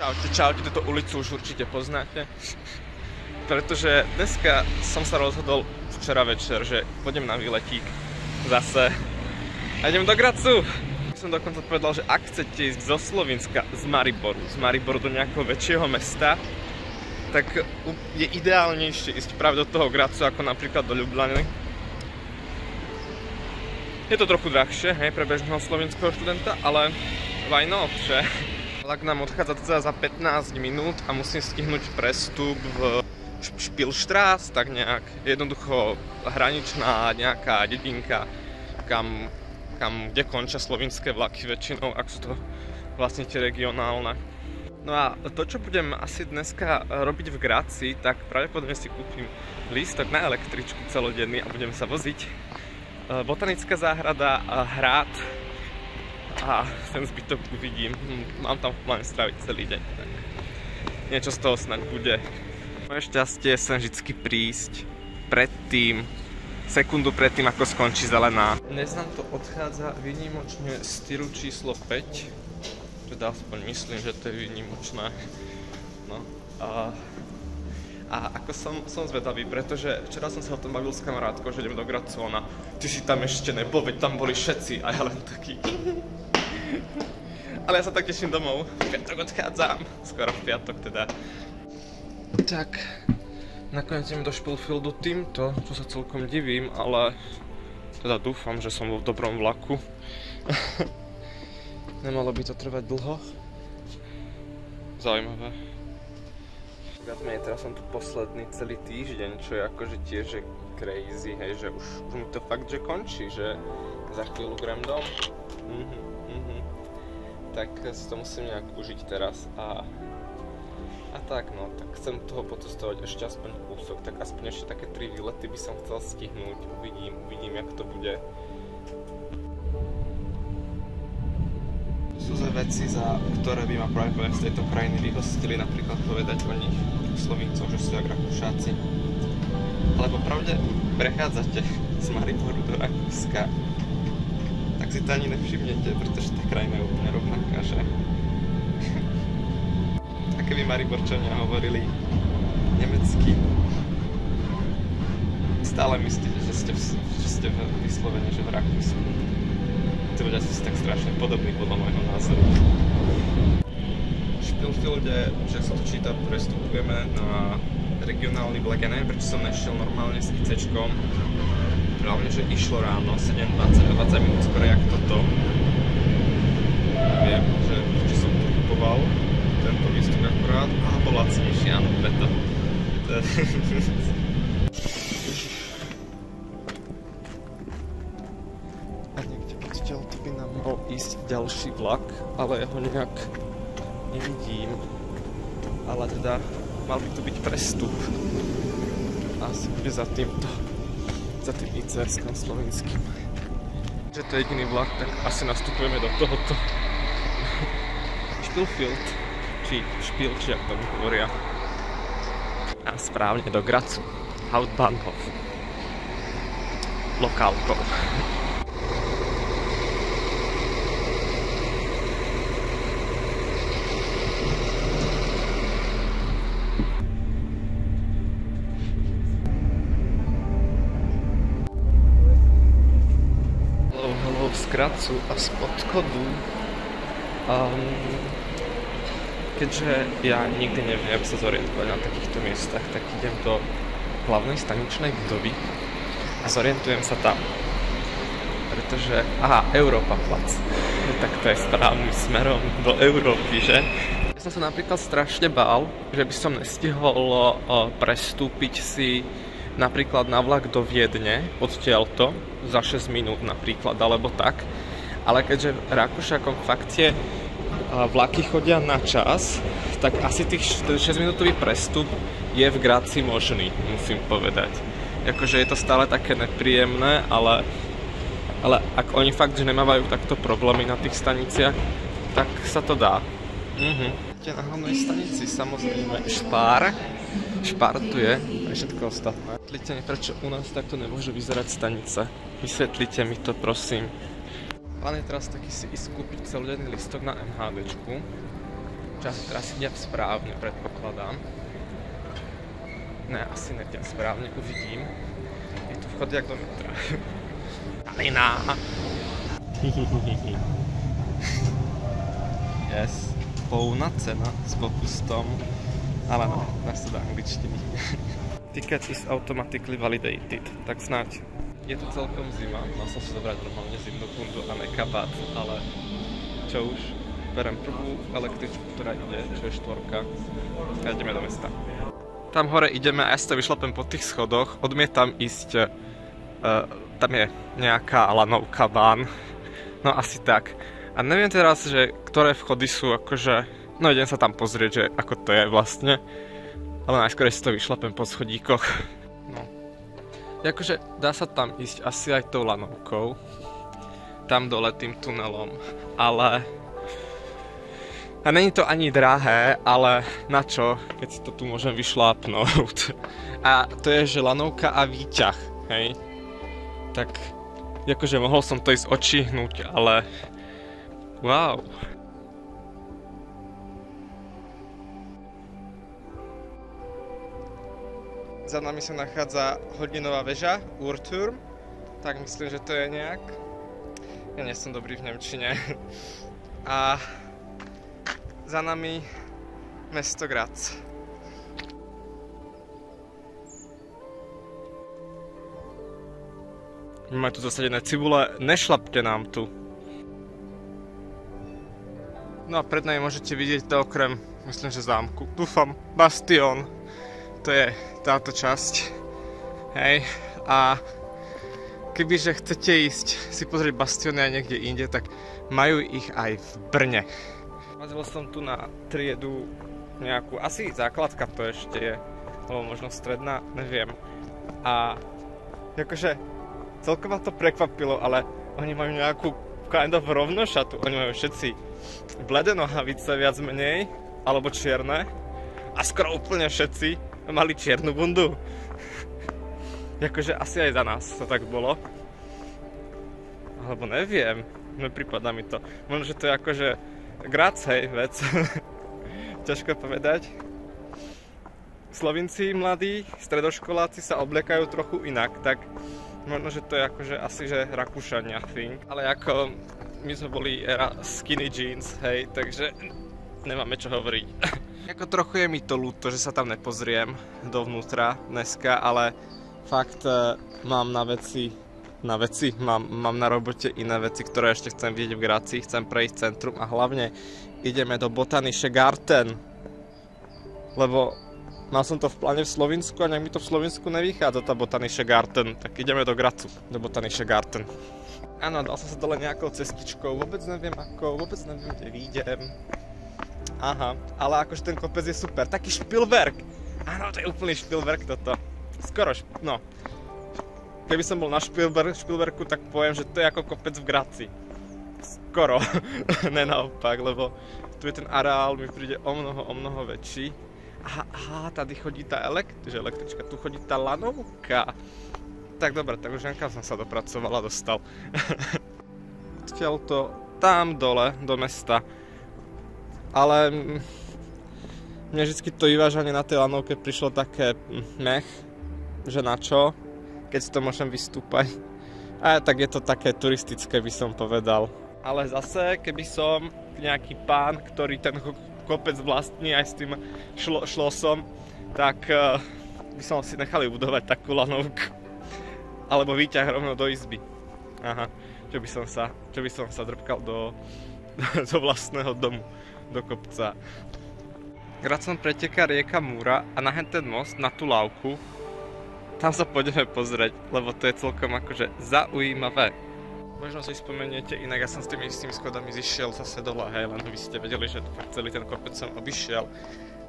Čaute, čaute, túto ulicu už určite poznáte. Pretože dneska som sa rozhodol včera večer, že pôjdem na výletík zase a idem do Grazu. Som dokonca povedal, že ak chcete ísť zo Slovenska, z Mariboru do nejakého väčšieho mesta, tak je ideálnejšie ísť práve do toho Grazu ako napríklad do Ljubljany. Je to trochu drahšie, hej, pre bežného slovenského študenta, ale why not, že? Vlak nám odchádza teda za 15 minút a musím stihnúť prestup v Špilštrás, tak nejak jednoducho hraničná nejaká dedinka, kde končia slovinské vlaky väčšinou, ak sú to vlastne tie regionálne. No a to, čo budem asi dneska robiť v Grazi, tak pravdepodobne si kúpim lístok na električku celodenný a budem sa voziť. Botanická záhrada, hrad a ten zbytok uvidím. Mám tam v pláne stráviť celý deň, tak niečo z toho snáď bude. Moje šťastie sem vždycky prísť sekundu predtým, ako skončí zelená. Dnes nám to odchádza výnimočne z tiru číslo 5. Teda aspoň myslím, že to je výnimočné. No a ako som zvedavý, pretože včera som sa o tom bavil s kamarátkou, že idem do Grazu, ona, ty si tam ešte nebol, veď tam boli všetci, a ja len taký. Ale ja sa tak teším domov, v piatok odchádzam, skoro v piatok teda. Tak, nakoniec idem do Špilfieldu týmto, čo sa celkom divím, ale teda dúfam, že som v dobrom vlaku. Nemalo by to trvať dlho. Zaujímavé. Teraz som tu posledný celý týždeň, čo je akože tiež crazy, hej, že už mi to fakt, že končí, že za chvíľu grem dom. Tak si to musím nejak užiť teraz a tak no, tak chcem toho potestovať ešte aspoň kúsok, tak aspoň ešte také 3 výlety by som chcel stihnúť, uvidím jak to bude. Sú veci, za ktoré by ma práve z tejto krajiny vyhostili, napríklad povedať o nich Slovíncov, že sú jak Rakúšáci. Ale popravde prechádzate z Mariboru do Rakúska, tak si to ani nevšimnete, pretože tá krajina je úplne rovnaká, že? A keby Mariborčania hovorili nemecky, stále myslíte, že ste vyslovene, že v Rakúsku. To bude asi tak strašne podobný podľa môjho názoru. V Špilfielde, že sa to číta, prestupujeme na regionálny vlak. Ja neviem, prečo som nešiel normálne s ICčkom. Hlavne, že išlo ráno, 7:20 a 20 minút skoro jak toto. Neviem, že prečo som to kupoval, tento lístok akurát. A bol lacnejší, áno, preto. To by nám mal ísť ďalší vlak, ale ja ho nejak nevidím. Ale teda mal by to byť prestup. Asi bude za tým ICR-ským slovenským. Že to je jediný vlak, tak asi nastupujeme do tohoto Špilfield, či Špil, či jak to mi hovoria. A správne do Grazu, Hauptbahnhof. Lokálkou. Z Grazu a z podchodu. Keďže ja nikdy neviem sa zorientovať na takýchto miestach, tak idem do hlavnej staničnej budovy a zorientujem sa tam. Pretože, Európa plac. Tak to je správnym smerom do Európy, že? Ja som sa napríklad strašne bál, že by som nestihol prestúpiť si napríklad na vlak do Viedne, odtiaľto, za 6 minút napríklad, alebo tak. Ale keďže Rakúšakom fakt tie vlaky chodia na čas, tak asi tých 6-minútový prestup je v Grazi možný, musím povedať. Akože je to stále také nepríjemné, ale ak oni fakt, že nemávajú takto problémy na tých staniciach, tak sa to dá. Na hlavnej stanici samozrejme špártuje aj všetko ostatné. Vysvetlite mi, prečo u nás takto nemôžu vyzerať stanice. Vysvetlite mi to, prosím. Plán je teraz taký si ísť kúpiť celodenný listok na MHDčku. Čas teraz idem správne, predpokladám. Ne, asi nejdem správne, uvidím. Je tu vchod jak do metra. Alina! Yes. Pouna cena s popustom. Ale no, nás to do angličtiny. Ticket is automatically validated. Tak snáď. Je to celkom zima. Mal som si zobrať normálne zimnú bundu a ne kabát, ale čo už. Berem prvú električku, ktorá ide, čo je 4. A ideme do mesta. Tam hore ideme a ja si to vyšlapem po tých schodoch. Odmietam ísť, tam je nejaká lanovka bán. No asi tak. A neviem teraz, že ktoré vchody sú akože... No idem sa tam pozrieť, že ako to je vlastne. Ale najskôr si to vyšlapem po schodíkoch. No. Akože dá sa tam ísť asi aj tou lanovkou. Tam dole tým tunelom. Ale... A není to ani drahé, ale na čo, keď si to tu môžem vyšlápnúť. A to je, že lanovka a výťah, hej. Tak, akože mohol som to ísť očihnúť, ale... Wow. Za nami sa nachádza hodinová väža, Uhrturm. Tak myslím, že to je nejak. Ja nie som dobrý v nemčine. A... Za nami mesto Graz. Máme tu zasadené cibule, nešlapte nám tu. No a pred nami môžete vidieť to okrem, myslím, že zámku. Dúfam, Bastion. To je táto časť. Hej. A kebyže chcete ísť si pozrieť bastiony aj niekde inde, tak majú ich aj v Brne. Mazil som tu na triedu nejakú, asi základka to ešte je, alebo možno stredná, neviem. A akože celkom ma to prekvapilo, ale oni majú nejakú kind of rovnošatu. Oni majú všetci bledé nohavice viac menej, alebo čierne. A skoro úplne všetci mali čiernu bundu. Akože asi aj za nás to tak bolo. Alebo neviem, nepripadá mi to. Možno, že to je akože Graz, hej, vec. Ťažko povedať. Slovinci mladí, stredoškoláci sa obliekajú trochu inak, tak možno, že to je akože asi, že Rakúšania, think. Ale ako my sme boli era skinny jeans, hej, takže nemáme čo hovoriť. Ako trochu je mi to ľúto, že sa tam nepozriem dovnútra dneska, ale fakt mám na robote iné veci, ktoré ešte chcem vidieť v Grazi, chcem prejsť centrum a hlavne ideme do Botanische Garten. Lebo mal som to v pláne v Slovinsku a nejak mi to v Slovinsku nevychádza, tá Botanische Garten, tak ideme do Grazu, do Botanische Garten. Áno, dal som sa dole nejakou cestičkou, vôbec neviem ako, vôbec neviem, kde výjdem. Aha, ale akože ten kopec je super, taký Špilberk. Áno, to je úplný Špilberk toto. Skoro, no. Keby som bol na Špilberku, tak poviem, že to je ako kopec v Grazi. Skoro. Ne naopak, lebo tu je ten areál, mi príde o mnoho väčší. Aha, tady chodí tá električka, tu chodí tá lanovka. Tak dobre, tak už kam som sa dopracoval a dostal. Odtiaľto tam dole, do mesta. Ale mne vždycky to vyvážanie na tej lanovke prišlo také mech, že na čo? Keď si to môžem vystúpať. A tak je to také turistické, by som povedal. Ale zase, keby som nejaký pán, ktorý ten kopec vlastní aj s tým šlosom, tak by som si nechali budovať takú lanovku. Alebo výťah rovno do izby. Aha, čo by som sa drpkal do vlastného domu, do kopca. Grazom preteká rieka Múra a na ten most, na tú lávku, tam sa pôjdeme pozrieť, lebo to je celkom akože zaujímavé. Možno si spomeniete, inak ja som s tými istými schodami zišiel zase dole, hej, len by ste vedeli, že celý ten kopec som obišiel.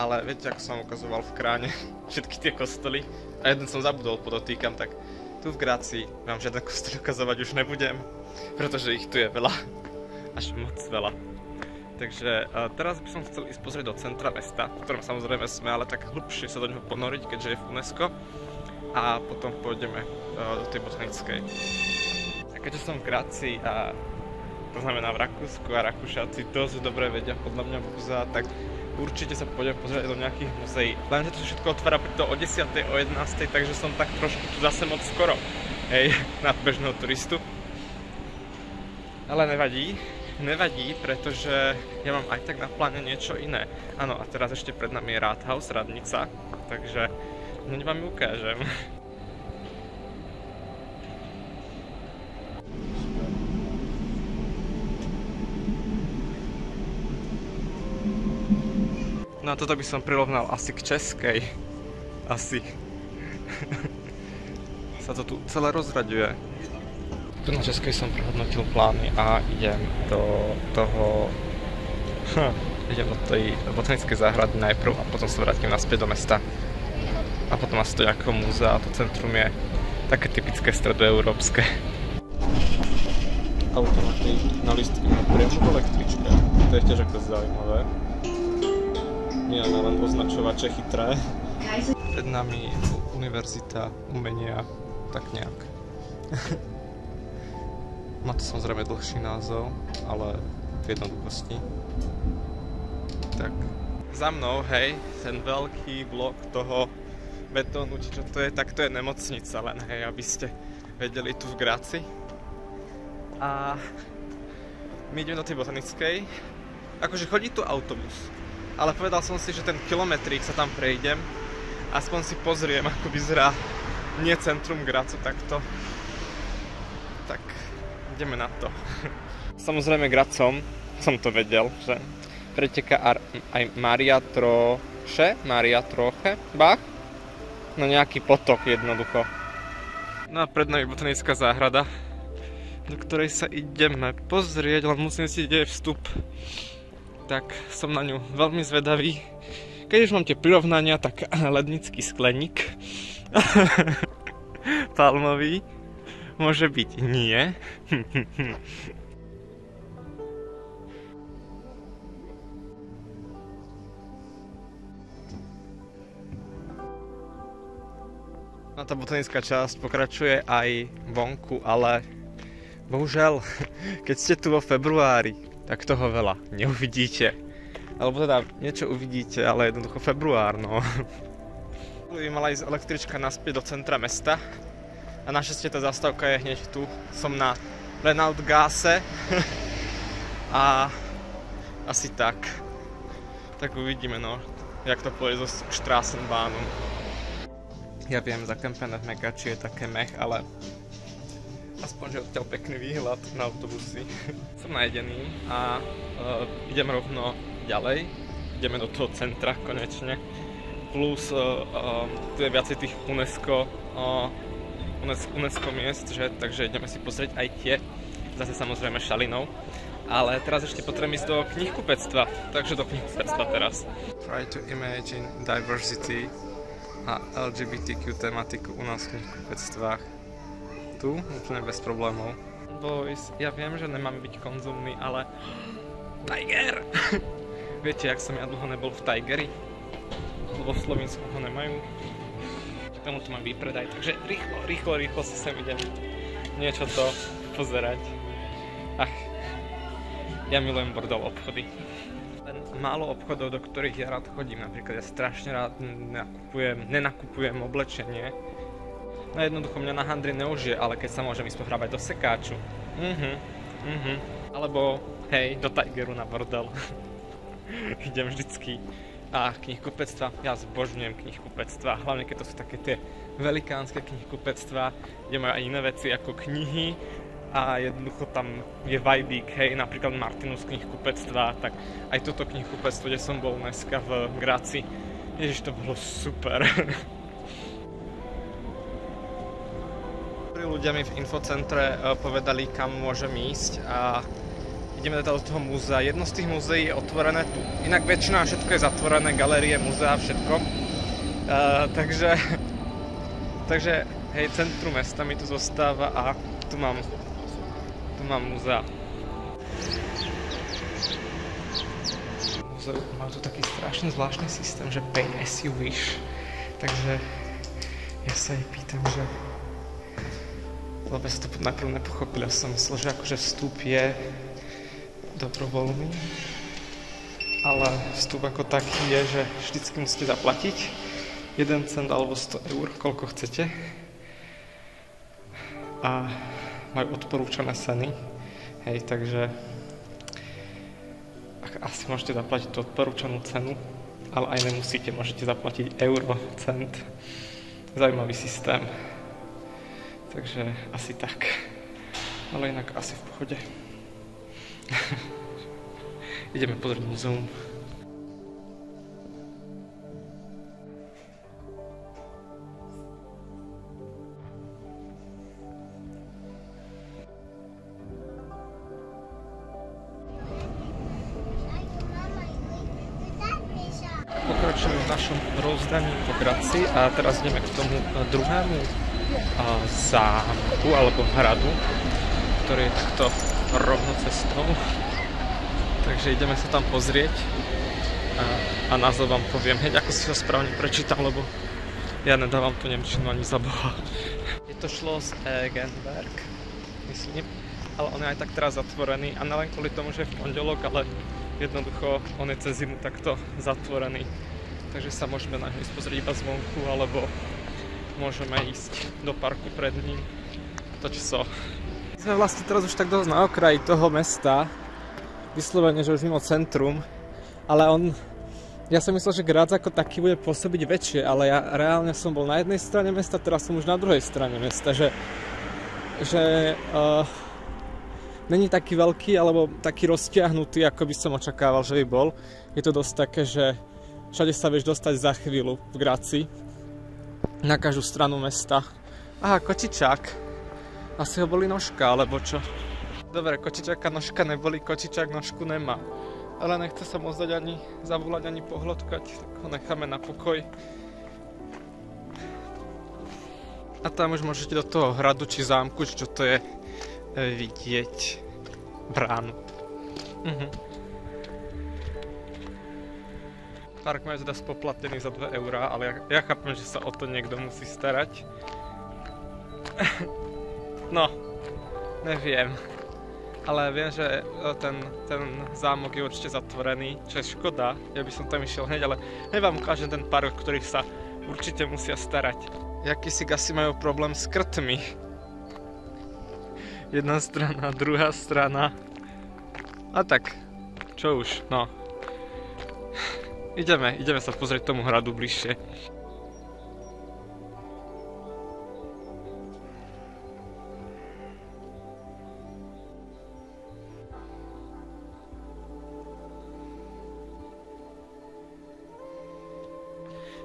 Ale viete, ako som ukazoval v kráne všetky tie kostoly, a jeden som zabudol, podotýkam, tak tu v Grazi vám žiaden kostol ukazovať už nebudem, pretože ich tu je veľa, až moc veľa. Takže teraz by som chcel ísť pozrieť do centra mesta, v ktorom samozrejme sme, ale tak hlbšie sa do neho ponoriť, keďže je v UNESCO. A potom pôjdeme do tej botanickej. A keďže som v Grazi a to znamená v Rakúsku a Rakúšaci dosť dobre vedia podľa mňa Buza, tak určite sa pôjdem pozrieť do nejakých muzeí. Lenže to všetko otvára preto o 10, o 11, takže som tak trošku tu zase moc skoro. Hej, na bežného turistu. Ale nevadí, pretože ja mám aj tak na pláne niečo iné. Áno, a teraz ešte pred nami je Rathaus, radnica, takže hneď vám ju ukážem. No a toto by som prirovnal asi k českej. Asi. Sa to tu celé rozraďuje. Tu na českej som prehodnotil plány a idem do toho... idem do tej botanickej záhrady najprv a potom sa vrátim naspäť do mesta. A potom asi to nejakého múzea, to centrum je také typické stredoeurópske. Automaty na lístky priamo v električke. To je tiež ako zaujímavé. Nie len označovače chytré. Pred nami univerzita umenia, tak nejak. Má to samozrejme dlhší názov, ale v jednoduchosti. Tak. Za mnou, hej, ten veľký blok toho betónu, či čo to je, tak to je nemocnica len, hej, aby ste vedeli tu v Graci. A my ideme do tej botanickej. Akože chodí tu autobus. Ale povedal som si, že ten kilometrík sa tam prejdem. Aspoň si pozriem, ako vyzerá nie centrum Gracu takto. Tak, ideme na to. Samozrejme Gracom som to vedel, že preteká aj Maria Troche, Bach. No nejaký potok jednoducho. No a pred nami botanická záhrada, do ktorej sa ideme pozrieť, len musím si kde je vstup. Tak som na ňu veľmi zvedavý. Keď už mám tie prirovnania, tak lednický skleník palmový môže byť nie. No tá botanická časť pokračuje aj vonku, ale bohužiaľ, keď ste tu vo februári, tak toho veľa neuvidíte. Alebo teda niečo uvidíte, ale jednoducho február, no. Mala ísť električka naspäť do centra mesta. A našťastie tá zastávka je hneď tu. Som na Renaudtgasse. A asi tak. Tak uvidíme, no, jak to pôjde so Strassenbahnom. Ja viem, zakempené v Megači je také mech, ale aspoň, že odtiaľ pekný výhľad na autobusy. Som najedený a idem rovno ďalej. Ideme do toho centra konečne. Plus tu je viacej tých UNESCO miest, že? Takže ideme si pozrieť aj tie. Zase samozrejme šalinou. Ale teraz ešte potrebujem ísť do knihkupectva. Takže do knihkupectva teraz. Try to imagine diversity a LGBTQ tematiku u nás v knihkupectvách. Tu, úplne bez problémov. Boys, ja viem, že nemám byť konzumný, ale... Tiger! Viete, jak som ja dlho nebol v Tigeri? Lebo v Slovensku ho nemajú. K tomu tu mám výpredaj, takže rýchlo si sem idem niečo to pozerať. Ach, ja milujem bordel obchody. Len málo obchodov, do ktorých ja rád chodím. Napríklad ja strašne rád nenakupujem oblečenie. No jednoducho mňa na handry neužije, ale keď sa môžem ísť pohrávať do sekáču. Alebo, hej, do Tigeru na bordel. Idem vždycky. A knihkupectva, ja zbožňujem knihkupectva. Hlavne keď to sú také tie velikánske knihkupectva, kde majú aj iné veci ako knihy. A jednoducho tam je vibík, hej, napríklad Martinus knihkupectva, tak aj toto knihkupectvo, kde som bol dneska v Graci. Ježiš, to bolo super. Ľudia mi v infocentre povedali, kam môžem ísť a ideme teda do toho múzea. Jedno z tých múzeí je otvorené tu. Inak väčšina všetko je zatvorené, galérie, múzea, všetko. Takže hej, centrum mesta mi tu zostáva a tu mám múzea. Má tu taký strašne zvláštny systém, že pay as you wish. Takže ja sa jej pýtam, že... Lebo sa to najprv nepochopil, ja som myslel, že akože vstup je dobrovoľný. ale vstup ako taký je, že vždycky musíte zaplatiť 1 cent alebo 100 eur, koľko chcete. A majú odporúčané ceny. Hej, takže asi môžete zaplatiť tú odporúčanú cenu, ale aj nemusíte, môžete zaplatiť euro, cent. Zaujímavý systém. Takže asi tak. Ale inak asi v pohode. Ideme pozrieť múzeum. Pokračujeme v našom rozdaní po Graci a teraz ideme k tomu druhému zámku alebo hradu, ktorý je takto rovno cestou. Takže ideme sa tam pozrieť a názov vám poviem hneď, ako si ho správne prečítam, lebo ja nedávam tú nemčinu ani za Boha. Je to Schloss Eggenberg, myslím, ale on je aj tak teraz zatvorený a nelen kvôli tomu, že je v pondelok, ale jednoducho on je cez zimu takto zatvorený. Takže sa môžeme na ňu ísť pozrieť iba zvonku, alebo môžeme ísť do parku pred ním. To čo? My sme vlastne teraz už tak dosť na okraji toho mesta, vyslovene, že už mimo centrum, ale ja som myslel, že Graz ako taký bude pôsobiť väčšie, ale ja reálne som bol na jednej strane mesta, teraz som už na druhej strane mesta, že není taký veľký, alebo taký roztiahnutý, ako by som očakával, že by bol. Je to dosť také, že všade sa vieš dostať za chvíľu v Graci, na každú stranu mesta. Aha, kočičák. Asi ho boli nožka, alebo čo? Dobre, kočičáka nožka neboli, kočičák nožku nemá. Ale nechce sa moc dať ani zavolať, ani pohľadkať, tak ho necháme na pokoj. A tam už môžete do toho hradu či zámku, čo to je, vidieť bránu. Park majú teda spoplatnený za 2 eurá, ale ja chápem, že sa o to niekto musí starať. No, neviem. Ale viem, že ten zámok je určite zatvorený, čo je škoda. Ja by som tam išiel hneď, ale hneď vám ukážem ten park, o ktorých sa určite musia starať. Jaký si asi majú problém s krtmi. Jedna strana, druhá strana. A tak, čo už, no. Ideme sa pozrieť tomu hradu bližšie.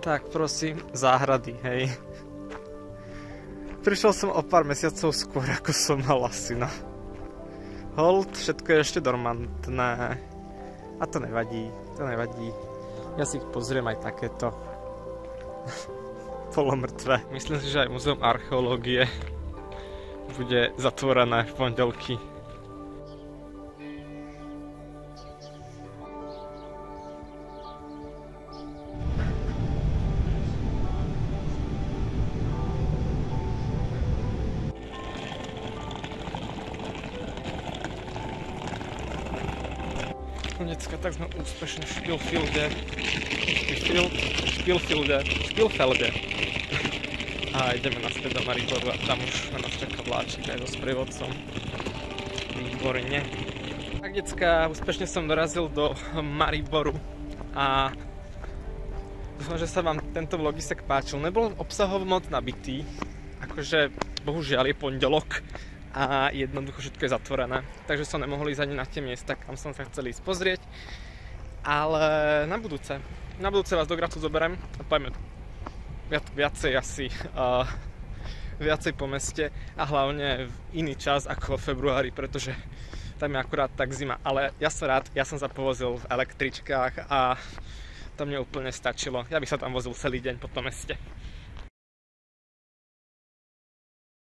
Tak prosím, záhrady, hej. Prišiel som o pár mesiacov skôr, ako som mal asi, no. Hold, všetko je ešte dormantné. A to nevadí, to nevadí. Ja si ich pozriem aj takéto. Polomrtvé. Myslím si, že aj Múzeum archeológie bude zatvorené v pondelky. Konecka, tak sme úspešne v Spielfelde. A ideme naspäť do Mariboru a tam už nás čaká vláčik aj so sprievodcom. Výborne. Tak decka, úspešne som dorazil do Mariboru a dúfam, že sa vám tento vlogisek páčil. Nebol obsahovo moc nabitý, akože bohužiaľ je pondelok a jednoducho všetko je zatvorené, takže som nemohol ísť ani na tie miesta, kam som sa chcel ísť pozrieť, ale na budúce vás do Gracu zoberiem a poďme viacej asi viacej po meste a hlavne v iný čas ako v februári, pretože tam je akurát tak zima, ale ja som rád, ja som sa povozil v električkách a to mne úplne stačilo, ja by sa tam vozil celý deň po tom meste.